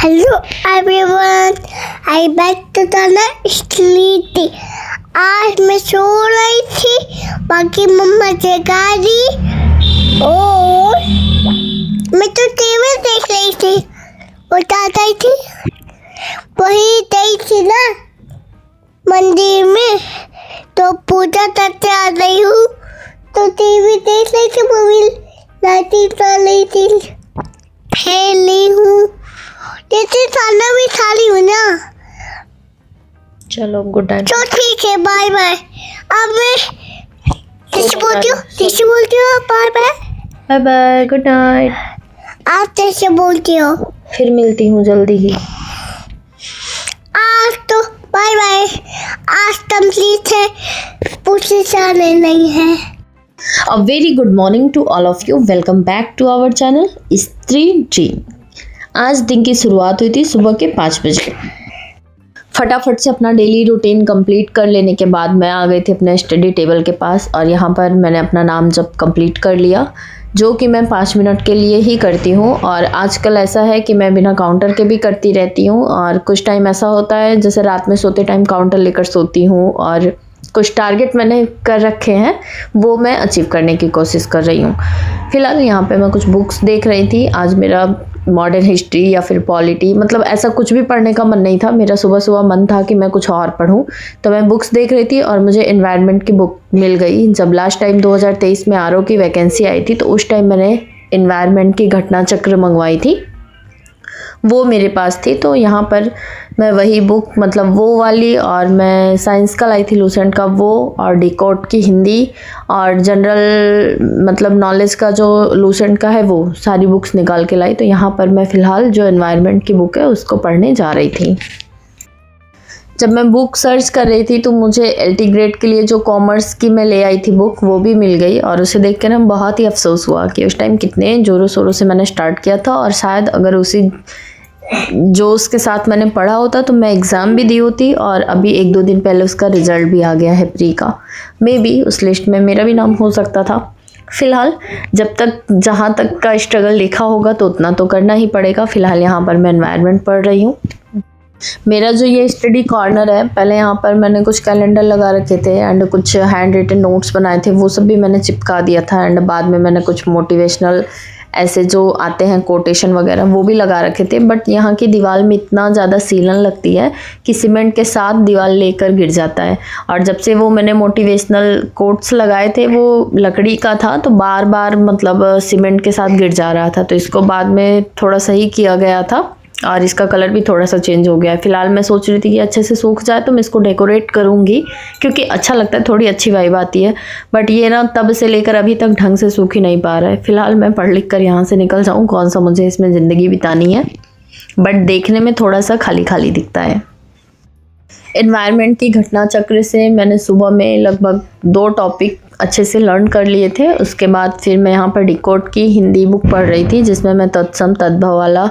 Hello everyone, I back to the sleepy. आज मैं सो रही थी, बाकी मम्मा जगा दी और मैं तो टीवी देख रही थी। वो दादा थी वही गई थी ना मंदिर में, तो पूजा करके आ रही हूँ तो टीवी देख रही थी, मम्मी लाइटिंग चल रही थी, खेल रही हूँ, जैसे खाना भी खा रही हूँ ना। चलो गुड नाइट। तो ठीक है, बाय बाय। अब मैं कैसे बोलती हूँ bye bye. Bye bye, good night. आप कैसे बोलती हो? फिर मिलती हूँ जल्दी ही। आज तो बाय बाय, आज कंप्लीट है, पूछे जाने नहीं है। A very good morning to all of you. Welcome back to our channel स्त्री ड्रीम। आज दिन की शुरुआत हुई थी सुबह के 5 बजे। फटाफट से अपना डेली रूटीन कंप्लीट कर लेने के बाद मैं आ गई थी अपने स्टडी टेबल के पास और यहाँ पर मैंने अपना नाम जब कंप्लीट कर लिया, जो कि मैं 5 मिनट के लिए ही करती हूँ। और आजकल ऐसा है कि मैं बिना काउंटर के भी करती रहती हूँ और कुछ टाइम ऐसा होता है जैसे रात में सोते टाइम काउंटर लेकर सोती हूँ और कुछ टारगेट मैंने कर रखे हैं वो मैं अचीव करने की कोशिश कर रही हूँ। फ़िलहाल यहाँ पे मैं कुछ बुक्स देख रही थी। आज मेरा मॉडर्न हिस्ट्री या फिर पॉलिटी, मतलब ऐसा कुछ भी पढ़ने का मन नहीं था। मेरा सुबह सुबह मन था कि मैं कुछ और पढूं, तो मैं बुक्स देख रही थी और मुझे एनवायरनमेंट की बुक मिल गई। जब लास्ट टाइम 2023 में आरओ की वैकेंसी आई थी तो उस टाइम मैंने एनवायरनमेंट की घटना चक्र मंगवाई थी, वो मेरे पास थी। तो यहाँ पर मैं वही बुक, मतलब वो वाली, और मैं साइंस का लाई थी लूसेंट का वो, और डिकोड की हिंदी और जनरल मतलब नॉलेज का जो लूसेंट का है वो सारी बुक्स निकाल के लाई। तो यहाँ पर मैं फ़िलहाल जो एनवायरनमेंट की बुक है उसको पढ़ने जा रही थी। जब मैं बुक सर्च कर रही थी तो मुझे एलटी ग्रेड के लिए जो कॉमर्स की मैं ले आई थी बुक वो भी मिल गई और उसे देख कर ना बहुत ही अफसोस हुआ कि उस टाइम कितने ज़ोरों शोरों से मैंने स्टार्ट किया था और शायद अगर उसी जोश के साथ मैंने पढ़ा होता तो मैं एग्ज़ाम भी दी होती और अभी 1-2 दिन पहले उसका रिज़ल्ट भी आ गया है प्री का। मे बी उस लिस्ट में मेरा भी नाम हो सकता था। फ़िलहाल जब तक जहाँ तक का स्ट्रगल लिखा होगा तो उतना तो करना ही पड़ेगा। फ़िलहाल यहाँ पर मैं एनवायरनमेंट पढ़ रही हूँ। मेरा जो ये स्टडी कॉर्नर है, पहले यहाँ पर मैंने कुछ कैलेंडर लगा रखे थे एंड कुछ हैंड रिटन नोट्स बनाए थे, वो सब भी मैंने चिपका दिया था। एंड बाद में मैंने कुछ मोटिवेशनल ऐसे जो आते हैं कोटेशन वगैरह वो भी लगा रखे थे। बट यहाँ की दीवार में इतना ज़्यादा सीलन लगती है कि सीमेंट के साथ दीवार लेकर गिर जाता है। और जब से वो मैंने मोटिवेशनल कोट्स लगाए थे वो लकड़ी का था तो बार बार मतलब सीमेंट के साथ गिर जा रहा था, तो इसको बाद में थोड़ा सही किया गया था और इसका कलर भी थोड़ा सा चेंज हो गया है। फ़िलहाल मैं सोच रही थी कि अच्छे से सूख जाए तो मैं इसको डेकोरेट करूँगी क्योंकि अच्छा लगता है, थोड़ी अच्छी वाइब आती है। बट ये ना तब से लेकर अभी तक ढंग से सूख ही नहीं पा रहा है। फ़िलहाल मैं पढ़ लिख कर यहाँ से निकल जाऊँ, कौन सा मुझे इसमें ज़िंदगी बितानी है, बट देखने में थोड़ा सा खाली खाली दिखता है। एनवायरनमेंट की घटना चक्र से मैंने सुबह में लगभग 2 टॉपिक अच्छे से लर्न कर लिए थे। उसके बाद फिर मैं यहाँ पर डिकोड की हिंदी बुक पढ़ रही थी जिसमें मैं तत्सम तद्भव वाला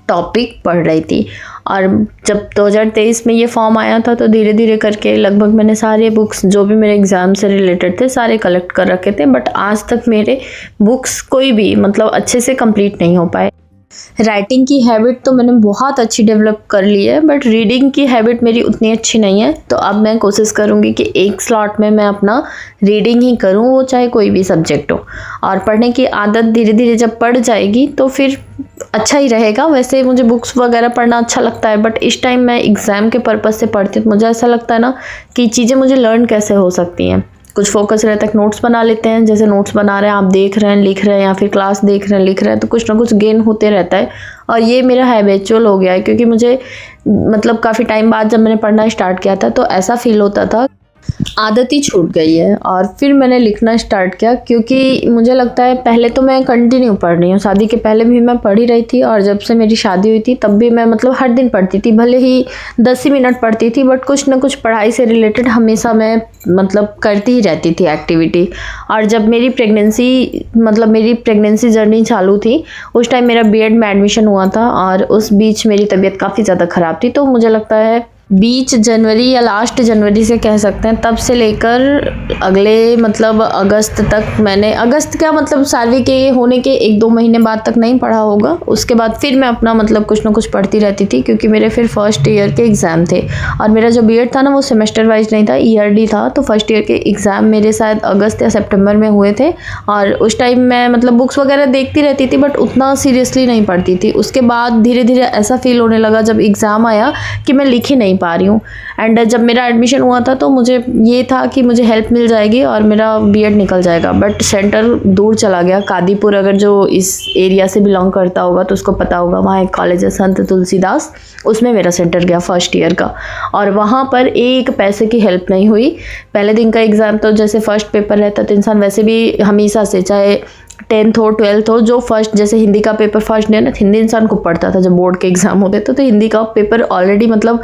टॉपिक पढ़ रही थी। और जब 2023 में ये फॉर्म आया था तो धीरे धीरे करके लगभग मैंने सारे बुक्स जो भी मेरे एग्ज़ाम से रिलेटेड थे सारे कलेक्ट कर रखे थे। बट आज तक मेरे बुक्स कोई भी मतलब अच्छे से कंप्लीट नहीं हो पाए। राइटिंग की हैबिट तो मैंने बहुत अच्छी डेवलप कर ली है बट रीडिंग की हैबिट मेरी उतनी अच्छी नहीं है। तो अब मैं कोशिश करूँगी कि एक स्लॉट में मैं अपना रीडिंग ही करूँ, वो चाहे कोई भी सब्जेक्ट हो। और पढ़ने की आदत धीरे धीरे जब पड़ जाएगी तो फिर अच्छा ही रहेगा। वैसे मुझे बुक्स वगैरह पढ़ना अच्छा लगता है बट इस टाइम मैं एग्ज़ाम के पर्पज़ से पढ़ती हूँ। मुझे ऐसा लगता है ना कि चीज़ें मुझे लर्न कैसे हो सकती हैं। कुछ फोकस रहता है, नोट्स बना लेते हैं, जैसे नोट्स बना रहे हैं आप देख रहे हैं लिख रहे हैं या फिर क्लास देख रहे हैं लिख रहे हैं, तो कुछ ना कुछ गेन होते रहता है। और ये मेरा हैबिचुअल हो गया है क्योंकि मुझे मतलब काफ़ी टाइम बाद जब मैंने पढ़ना स्टार्ट किया था तो ऐसा फील होता था आदत ही छूट गई है। और फिर मैंने लिखना स्टार्ट किया क्योंकि मुझे लगता है पहले तो मैं कंटिन्यू पढ़ रही हूँ, शादी के पहले भी मैं पढ़ ही रही थी और जब से मेरी शादी हुई थी तब भी मैं मतलब हर दिन पढ़ती थी, भले ही 10 ही मिनट पढ़ती थी बट कुछ ना कुछ पढ़ाई से रिलेटेड हमेशा मैं मतलब करती ही रहती थी एक्टिविटी। और जब मेरी प्रेगनेंसी जर्नी चालू थी उस टाइम मेरा बीएड में एडमिशन हुआ था और उस बीच मेरी तबीयत काफ़ी ज़्यादा ख़राब थी। तो मुझे लगता है बीच जनवरी या लास्ट जनवरी से कह सकते हैं, तब से लेकर अगले मतलब अगस्त तक मैंने, अगस्त क्या मतलब 7वीं के होने के 1-2 महीने बाद तक नहीं पढ़ा होगा। उसके बाद फिर मैं अपना मतलब कुछ ना कुछ पढ़ती रहती थी, क्योंकि मेरे फिर फर्स्ट ईयर के एग्ज़ाम थे और मेरा जो बीएड था ना वो सेमेस्टर वाइज नहीं था, ईयरली था। तो फर्स्ट ईयर के एग्ज़ाम मेरे शायद अगस्त या सितंबर में हुए थे और उस टाइम मैं मतलब बुक्स वगैरह देखती रहती थी बट उतना सीरियसली नहीं पढ़ती थी। उसके बाद धीरे धीरे ऐसा फील होने लगा जब एग्ज़ाम आया कि मैं लिख ही नहीं पा रही हूँ। एंड जब मेरा एडमिशन हुआ था तो मुझे ये था कि मुझे हेल्प मिल जाएगी और मेरा बीएड निकल जाएगा, बट सेंटर दूर चला गया। कादीपुर, अगर जो इस एरिया से बिलोंग करता होगा तो उसको पता होगा, वहाँ एक कॉलेज है संत तुलसीदास, उसमें मेरा सेंटर गया फर्स्ट ईयर का। और वहाँ पर एक पैसे की हेल्प नहीं हुई। पहले दिन का एग्ज़ाम तो जैसे फर्स्ट पेपर रहता तो इंसान वैसे भी हमेशा से, चाहे 10th हो 12th हो, जो फर्स्ट, जैसे हिंदी का पेपर फर्स्ट डे ना, हिंदी इंसान को पढ़ता था जब बोर्ड के एग्ज़ाम होते तो हिंदी का पेपर ऑलरेडी मतलब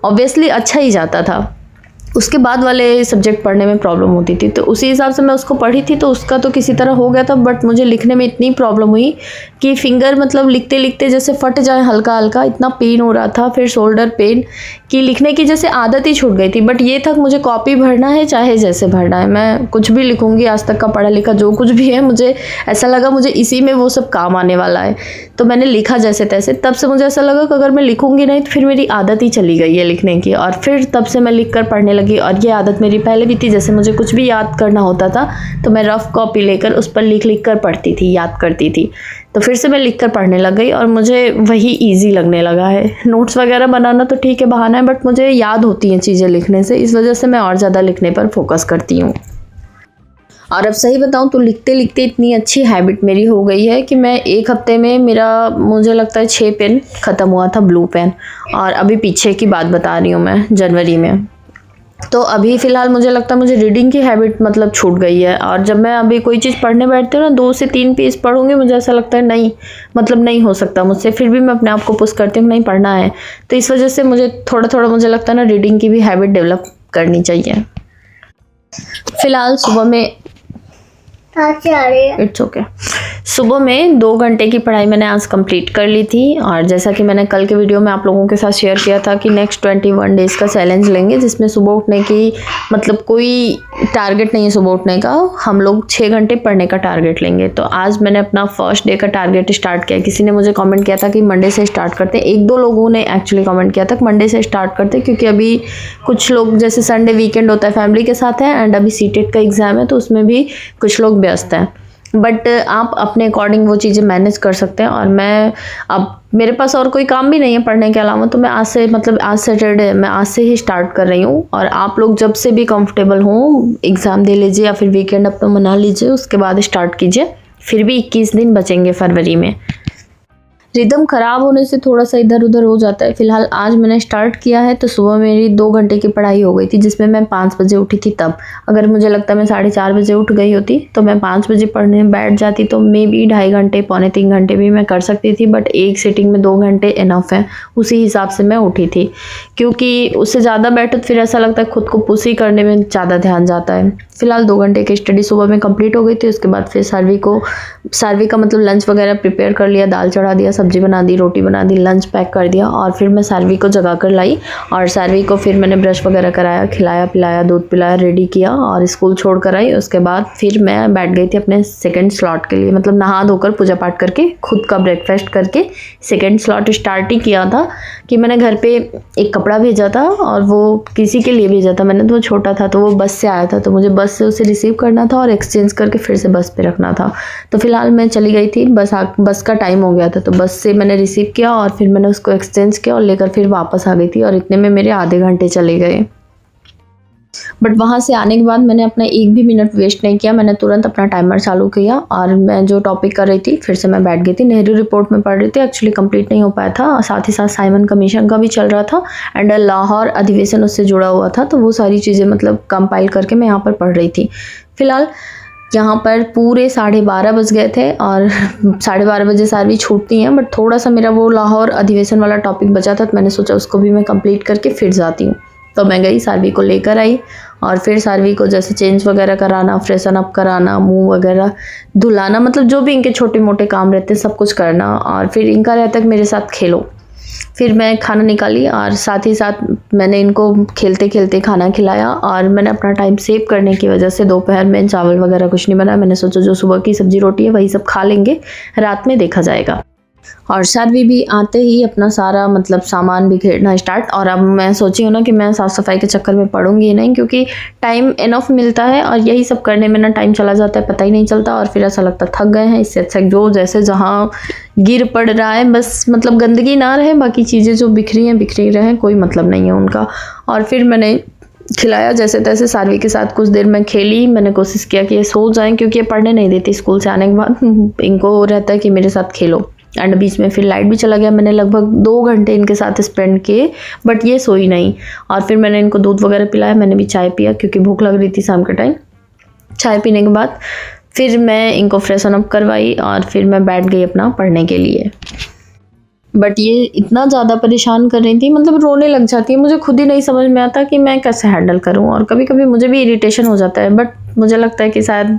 ऑब्वियसली अच्छा ही जाता था। उसके बाद वाले सब्जेक्ट पढ़ने में प्रॉब्लम होती थी, तो उसी हिसाब से मैं उसको पढ़ी थी, तो उसका तो किसी तरह हो गया था। बट मुझे लिखने में इतनी प्रॉब्लम हुई कि फिंगर मतलब लिखते लिखते जैसे फट जाए हल्का हल्का, इतना पेन हो रहा था, फिर शोल्डर पेन कि लिखने की जैसे आदत ही छूट गई थी। बट ये था कि मुझे कॉपी भरना है चाहे जैसे भरना है, मैं कुछ भी लिखूंगी, आज तक का पढ़ा लिखा जो कुछ भी है, मुझे ऐसा लगा मुझे इसी में वो सब काम आने वाला है। तो मैंने लिखा जैसे तैसे। तब से मुझे ऐसा लगा कि अगर मैं लिखूंगी नहीं तो फिर मेरी आदत ही चली गई है लिखने की, और फिर तब से मैं लिख कर पढ़ने लगी। और ये आदत मेरी पहले भी थी, जैसे मुझे कुछ भी याद करना होता था तो मैं रफ कॉपी लेकर उस पर लिख लिख कर पढ़ती थी, याद करती थी। तो फिर से मैं लिख कर पढ़ने लग गई और मुझे वही इजी लगने लगा है। नोट्स वगैरह बनाना तो ठीक है, बहाना है, बट मुझे याद होती हैं चीज़ें लिखने से, इस वजह से मैं और ज़्यादा लिखने पर फोकस करती हूँ। और अब सही बताऊँ तो लिखते लिखते इतनी अच्छी हैबिट मेरी हो गई है कि मैं एक हफ्ते में मेरा, मुझे लगता है 6 पेन ख़त्म हुआ था, ब्लू पेन। और अभी पीछे की बात बता रही हूँ मैं, जनवरी में। तो अभी फ़िलहाल मुझे लगता है मुझे रीडिंग की हैबिट मतलब छूट गई है। और जब मैं अभी कोई चीज़ पढ़ने बैठती हूँ ना, 2 से 3 पेज पढ़ूंगी, मुझे ऐसा लगता है नहीं मतलब नहीं हो सकता मुझसे, फिर भी मैं अपने आप को पुश करती हूँ नहीं पढ़ना है। तो इस वजह से मुझे थोड़ा थोड़ा मुझे लगता है ना रीडिंग की भी हैबिट डेवलप करनी चाहिए। फ़िलहाल सुबह में इट्स ओके, सुबह में 2 घंटे की पढ़ाई मैंने आज कंप्लीट कर ली थी। और जैसा कि मैंने कल के वीडियो में आप लोगों के साथ शेयर किया था कि नेक्स्ट 21 डेज़ का चैलेंज लेंगे, जिसमें सुबह उठने की मतलब कोई टारगेट नहीं है सुबह उठने का, हम लोग 6 घंटे पढ़ने का टारगेट लेंगे। तो आज मैंने अपना फर्स्ट डे का टारगेट स्टार्ट किया। किसी ने मुझे कमेंट किया था कि मंडे से स्टार्ट करते हैं, 1-2 लोगों ने एक्चुअली कमेंट किया था कि मंडे से स्टार्ट करते, क्योंकि अभी कुछ लोग जैसे संडे वीकेंड होता है फैमिली के साथ है, एंड अभी सीटेट का एग्ज़ाम है तो उसमें भी कुछ लोग व्यस्त हैं। बट आप अपने अकॉर्डिंग वो चीज़ें मैनेज कर सकते हैं। और मैं अब मेरे पास और कोई काम भी नहीं है पढ़ने के अलावा, तो मैं आज से मतलब आज सैटरडे मैं आज से ही स्टार्ट कर रही हूँ। और आप लोग जब से भी कंफर्टेबल हों, एग्ज़ाम दे लीजिए या फिर वीकेंड अपना मना लीजिए, उसके बाद स्टार्ट कीजिए। फिर भी 21 दिन बचेंगे फरवरी में। रिदम ख़राब होने से थोड़ा सा इधर उधर हो जाता है। फ़िलहाल आज मैंने स्टार्ट किया है, तो सुबह मेरी 2 घंटे की पढ़ाई हो गई थी, जिसमें मैं 5 बजे उठी थी। तब अगर मुझे लगता है मैं 4:30 बजे उठ गई होती तो मैं 5 बजे पढ़ने बैठ जाती, तो मे बी 2.5 घंटे 2.25 घंटे भी मैं कर सकती थी। बट एक सिटिंग में 2 घंटे इनफ है, उसी हिसाब से मैं उठी थी, क्योंकि उससे ज़्यादा बैठो तो फिर ऐसा लगता है खुद को पुश ही करने में ज़्यादा ध्यान जाता है। फ़िलहाल 2 घंटे की स्टडी सुबह में कंप्लीट हो गई थी। उसके बाद फिर सार्वी का मतलब लंच वगैरह प्रिपेयर कर लिया, दाल चढ़ा दिया, सब्जी बना दी, रोटी बना दी, लंच पैक कर दिया। और फिर मैं सार्वी को जगा कर लाई और सार्वी को फिर मैंने ब्रश वगैरह कराया, खिलाया पिलाया, दूध पिलाया, रेडी किया और स्कूल छोड़ कर आई। उसके बाद फिर मैं बैठ गई थी अपने सेकेंड स्लॉट के लिए, मतलब नहा धोकर पूजा पाठ करके खुद का ब्रेकफास्ट करके सेकेंड स्लॉट स्टार्ट ही किया था। कि मैंने घर पे एक कपड़ा भेजा था और वो किसी के लिए भेजा था मैंने, तो वो छोटा था, तो वो बस से आया था, तो मुझे बस से उसे रिसीव करना था और एक्सचेंज करके फिर से बस पे रखना था। तो फिलहाल मैं चली गई थी, बस का टाइम हो गया था, तो बस से मैंने रिसीव किया और फिर मैंने उसको एक्सचेंज किया और लेकर फिर वापस आ गई थी। और इतने में मेरे आधे घंटे चले गए। बट वहाँ से आने के बाद मैंने अपना 1 भी मिनट वेस्ट नहीं किया, मैंने तुरंत अपना टाइमर चालू किया और मैं जो टॉपिक कर रही थी फिर से मैं बैठ गई थी। नेहरू रिपोर्ट में पढ़ रही थी, एक्चुअली कंप्लीट नहीं हो पाया था, साथ ही साथ साइमन कमीशन का भी चल रहा था एंड लाहौर अधिवेशन उससे जुड़ा हुआ था, तो वो सारी चीज़ें मतलब कंपाइल करके मैं यहाँ पर पढ़ रही थी। फिलहाल यहाँ पर पूरे 12:30 बज गए थे और 12:30 बजे सारी छूटती हैं, बट थोड़ा सा मेरा वो लाहौर अधिवेशन वाला टॉपिक बचा था, तो मैंने सोचा उसको भी मैं कंप्लीट करके फिर जाती हूँ। तो मैं गई, सार्वी को लेकर आई और फिर सार्वी को जैसे चेंज वगैरह कराना, फ्रेशन अप कराना, मुंह वगैरह धुलाना, मतलब जो भी इनके छोटे मोटे काम रहते हैं सब कुछ करना। और फिर इनका रहता है कि मेरे साथ खेलो, फिर मैं खाना निकाली और साथ ही साथ मैंने इनको खेलते खेलते खाना खिलाया। और मैंने अपना टाइम सेव करने की वजह से दोपहर में चावल वगैरह कुछ नहीं बनाया। मैंने सोचा जो सुबह की सब्जी रोटी है वही सब खा लेंगे, रात में देखा जाएगा। और साध्वी भी आते ही अपना सारा मतलब सामान बिखेरना स्टार्ट। और अब मैं सोची हूँ ना कि मैं साफ़ सफाई के चक्कर में पड़ूंगी नहीं, क्योंकि टाइम इनफ मिलता है और यही सब करने में ना टाइम चला जाता है, पता ही नहीं चलता। और फिर ऐसा लगता थक गए हैं, इससे अच्छा जो जैसे जहाँ गिर पड़ रहा है बस मतलब गंदगी ना रहे, बाकी चीज़ें जो बिखरी रहें, कोई मतलब नहीं है उनका। और फिर मैंने खिलाया जैसे तैसे। साध्वी के साथ कुछ देर मैं खेली, मैंने कोशिश किया कि ये सो जाएं क्योंकि ये पढ़ने नहीं देती स्कूल से आने के बाद। इनको रहता है कि मेरे साथ खेलो। एंड बीच में फिर लाइट भी चला गया। मैंने लगभग 2 घंटे इनके साथ स्पेंड किए, बट ये सोई नहीं। और फिर मैंने इनको दूध वगैरह पिलाया, मैंने भी चाय पिया क्योंकि भूख लग रही थी शाम के टाइम। चाय पीने के बाद फिर मैं इनको फ्रेशन अप करवाई और फिर मैं बैठ गई अपना पढ़ने के लिए। बट ये इतना ज़्यादा परेशान कर रही थी, मतलब रोने लग जाती है। मुझे खुद ही नहीं समझ में आता कि मैं कैसे हैंडल करूं। और कभी कभी मुझे भी इरिटेशन हो जाता है, बट मुझे लगता है कि शायद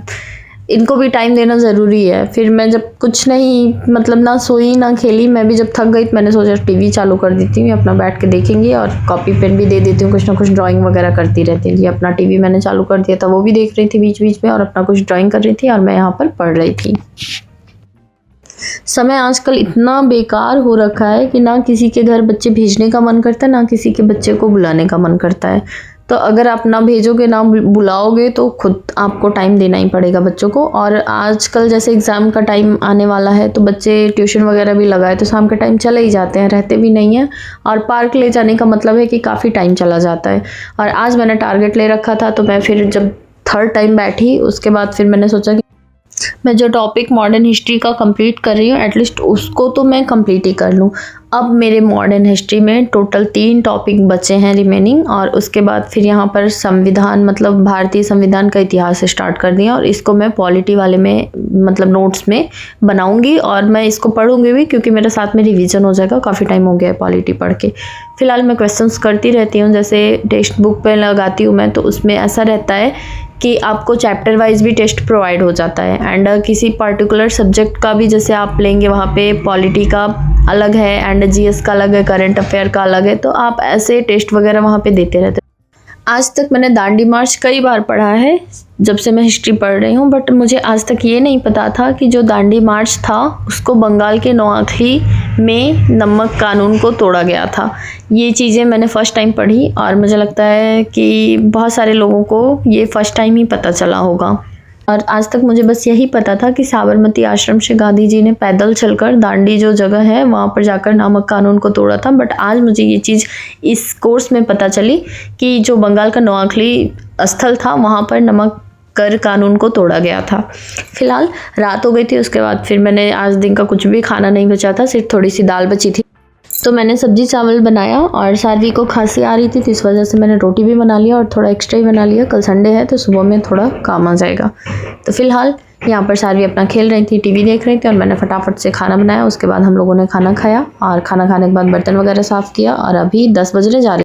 इनको भी टाइम देना ज़रूरी है। फिर मैं जब कुछ नहीं मतलब ना सोई ना खेली, मैं भी जब थक गई तो मैंने सोचा टीवी चालू कर देती हूँ, अपना बैठ के देखेंगी और कॉपी पेन भी दे देती हूँ, कुछ ना कुछ ड्राइंग वगैरह करती रहती थी। अपना टीवी मैंने चालू कर दिया था, वो भी देख रही थी बीच बीच में और अपना कुछ ड्राइंग कर रही थी और मैं यहाँ पर पढ़ रही थी। समय आजकल इतना बेकार हो रखा है कि ना किसी के घर बच्चे भेजने का मन करता है, ना किसी के बच्चे को बुलाने का मन करता है। तो अगर आप ना भेजोगे ना बुलाओगे तो खुद आपको टाइम देना ही पड़ेगा बच्चों को। और आजकल जैसे एग्ज़ाम का टाइम आने वाला है तो बच्चे ट्यूशन वगैरह भी लगाए तो शाम के टाइम चले ही जाते हैं, रहते भी नहीं हैं। और पार्क ले जाने का मतलब है कि काफ़ी टाइम चला जाता है। और आज मैंने टारगेट ले रखा था, तो मैं फिर जब 3rd टाइम बैठी उसके बाद फिर मैंने सोचा कि मैं जो टॉपिक मॉडर्न हिस्ट्री का कंप्लीट कर रही हूँ एटलीस्ट उसको तो मैं कंप्लीट ही कर लूँ। अब मेरे मॉडर्न हिस्ट्री में टोटल 3 टॉपिक बचे हैं रिमेनिंग। और उसके बाद फिर यहाँ पर संविधान मतलब भारतीय संविधान का इतिहास स्टार्ट कर दिया और इसको मैं पॉलिटी वाले में मतलब नोट्स में बनाऊंगी और मैं इसको पढ़ूंगी भी, क्योंकि मेरे साथ में रिवीजन हो जाएगा। काफ़ी टाइम हो गया है पॉलिटी पढ़ के। फिलहाल मैं क्वेश्चंस करती रहती हूँ, जैसे टेक्स्ट बुक पे लगाती हूँ मैं, तो उसमें ऐसा रहता है कि आपको चैप्टर वाइज भी टेस्ट प्रोवाइड हो जाता है। एंड किसी पर्टिकुलर सब्जेक्ट का भी जैसे आप लेंगे, वहाँ पे पॉलिटी का अलग है एंड जीएस का अलग है, करंट अफेयर का अलग है, तो आप ऐसे टेस्ट वगैरह वहाँ पे देते रहते। आज तक मैंने दांडी मार्च कई बार पढ़ा है जब से मैं हिस्ट्री पढ़ रही हूँ, बट मुझे आज तक ये नहीं पता था कि जो दांडी मार्च था उसको बंगाल के नोआखली में नमक कानून को तोड़ा गया था। ये चीज़ें मैंने फ़र्स्ट टाइम पढ़ी और मुझे लगता है कि बहुत सारे लोगों को ये फ़र्स्ट टाइम ही पता चला होगा। और आज तक मुझे बस यही पता था कि साबरमती आश्रम से गांधी जी ने पैदल चलकर दांडी जो जगह है वहाँ पर जाकर नमक कानून को तोड़ा था। बट आज मुझे ये चीज़ इस कोर्स में पता चली कि जो बंगाल का नोआखली स्थल था वहाँ पर नमक कर कानून को तोड़ा गया था। फिलहाल रात हो गई थी, उसके बाद फिर मैंने आज दिन का कुछ भी खाना नहीं बचा था, सिर्फ थोड़ी सी दाल बची थी, तो मैंने सब्जी चावल बनाया। और साध्वी को खांसी आ रही थी तो इस वजह से मैंने रोटी भी बना लिया और थोड़ा एक्स्ट्रा ही बना लिया। कल संडे है तो सुबह में थोड़ा काम आ जाएगा। तो फिलहाल यहाँ पर साध्वी अपना खेल रही थी, टीवी देख रही थी और मैंने फटाफट से खाना बनाया। उसके बाद हम लोगों ने खाना खाया और खाना खाने के बाद बर्तन वगैरह साफ़ किया और अभी 10 बजने जा रहे